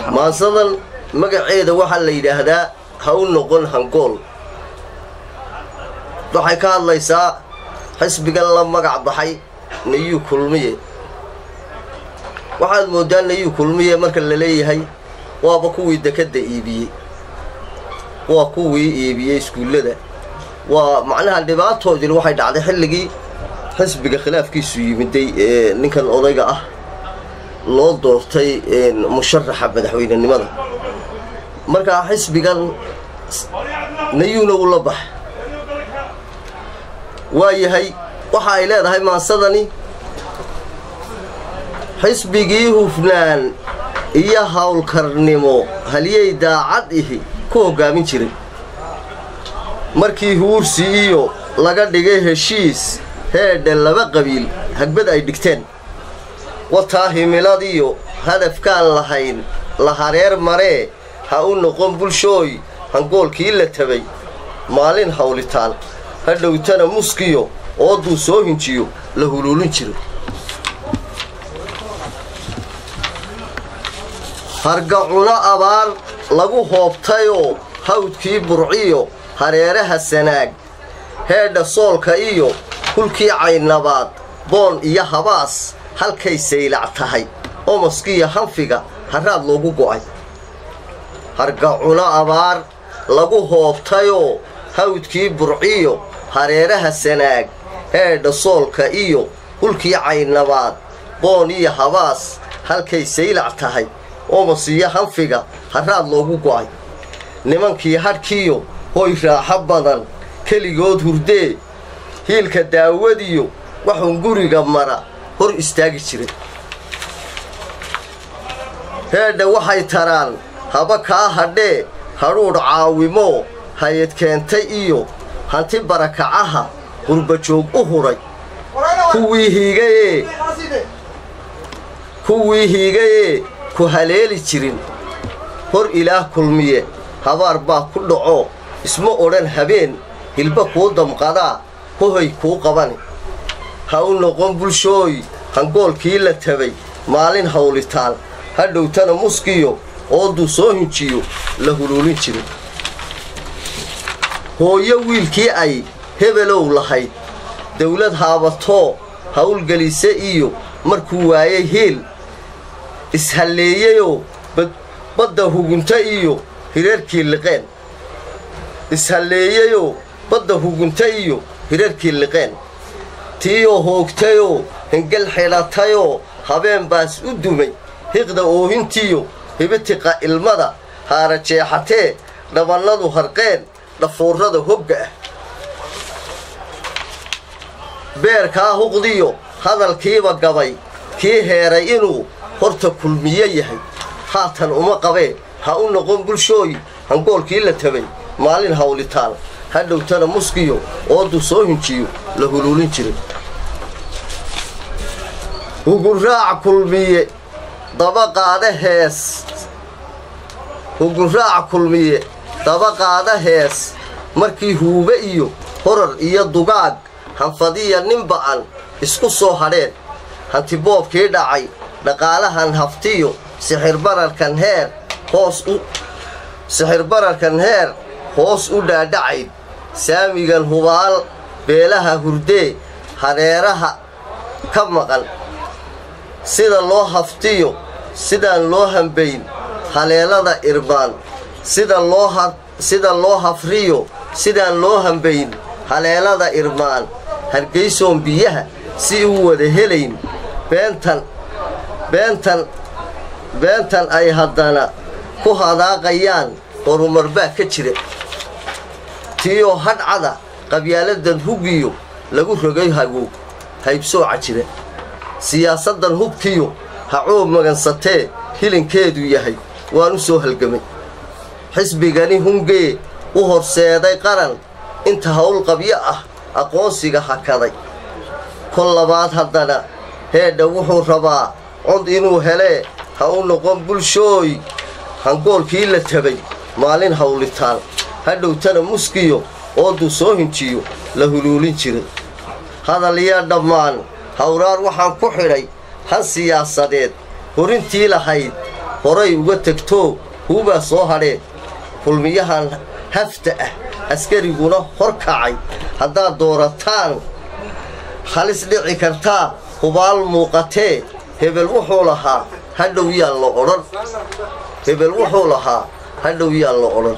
maansadan magaceeda waxa la yiraahdaa ha u noqon hangool waxay ka hadlaysaa xisbiga la magac baxay niyu kulmiye waxaad moodaan niyu kulmiye marka la leeyahay waaba kuwii dekada iibiyay waa kuwii iibiyay iskuulada waa macnaha dhibaatoodii waxay dhacday xilligii xisbiga khilaafkiisu yimiday ninkan odayga ah loo doortay musharaxa madaxweynenimada marka xisbigan niyuna ula bax waayahay waxa ay leedahay maansadani xisbigii hufnaan iyo hawlkarnimo haliyay daacad ihi ku hogaamin jiray markii huursi iyo laga dhigay heshiis heedha laba qabiil hagbad ay dhigteen wataa himiladiyo hadafkaan lahayn la hareer maree ha u noqon bulshooy hangoolkii la tabay maalin hawlitaan ha dhowtana muskiyo ooduu soo hinjiyo la huluulin jiro hargacuno abaar lagu hoobtayoo hawdkii burciyo hareeraha sanaag heedha soolka iyo hulkii caynabaad boon iyo habaas halkay saylac tahay omoskiyo hanfiga haraad loogu go'ay hargacuno abaar lagu hoobtayoo hawdkii burciyo hareeraha sanaag heedha soolka iyo hulkii caynabaad boon iyo habaas halkay saylac tahay omosiyo hanfiga haraad loogu go'ay nimankii hadhkiyo hoy raaxo badan keligood hurdee hiilka daawadiyo waxuun guriga mara hor istaagi jiray heedha waxay taraan haba kaa hadhee hadhuudh caawimo hayad keentay iyo hanti barakacaha qurbajoog u huray kuwii hiigayee ku haleeli jirin hor ilaah kulmiye habaar baa ku dhaco isma odhan habeen hilba kuu damqadaa hohay kuu qabani ha u noqon bulshooy hangoolkii la tabay maalin hawlitaan ha dhowtana muskiyo ooduu soo hinjiyo la huluulin jiray hooyo wiilkii ay hebelow lahayd dawlad haabatoo hawlgelise iyo markuu waayay hiil ishalleeyayoo badda hugunta iyo hireerkii liqeen tiiyoo hoogtayoo hengel xidhatayoo habeen baas u dumay hiqda oohintiyo hibitiqa ilmada haara jeexatee dhabannadu harqeen dhafuurrada hogga ah beerkaa huqdiyo hadalkiiba gabay kii heeray inuu horta kulmiye yahay haatan uma qabee ha u noqon bulshooy hangoolkii la tabay maalin hawlitaan ha dhowtana muskiyo ooduu soo hinjiyo la huluulin jiray hugurraac kulmiye dabaqaada hees markii huube iyo horar iyo dugaag hanfadiya nin ba'an isku soo hadheen hantiboobkii dhacay dhaqaalahan haftiyo sixirbararkan heer hoos u dhaadhacayd saamigan hubaal beelaha hurdee hareeraha ka maqan sida loo haftiyo sidaan loo hambayn haleelada irbaan sida loo hafriyo sidaan loo hambayn haleelada irmaan hargeysoon biyaha si u wada helayn beentan ay haddana ku hadaaqayaan horumar baa ka jira tiiyoo hadhcada qabyaaladan hugiyo lagu rogay hagoog haybsooca jira siyaasaddan hubkiyo hacoob magansatee hilinkeedu yahay waan u soo halgamay xisbigani hungee u horseeday qaran inta hawl qabyo ah aqoonsiga hakaday kol labaad haddana heedha wuxuu rabaa cod inuu helee ha u noqon bulshooy hangoolkii la tabay maalin hawlitaan ha dhowtana muskiyo ooduu soo hinjiyo la huluulin jiray hadalyaa dhammaan hawraar waxaan ku xidhay han siyaasadeed horintii lahayd horay uga tagto huba soo hadheen kulmiyahan hafta ah askariguna horkacay haddaa doorataan halis dhici kartaa hubaal muuqatee hebel wuxuu lahaa hadhow yaan la odhan hebel wuxuu lahaa hadhow yaan la odhan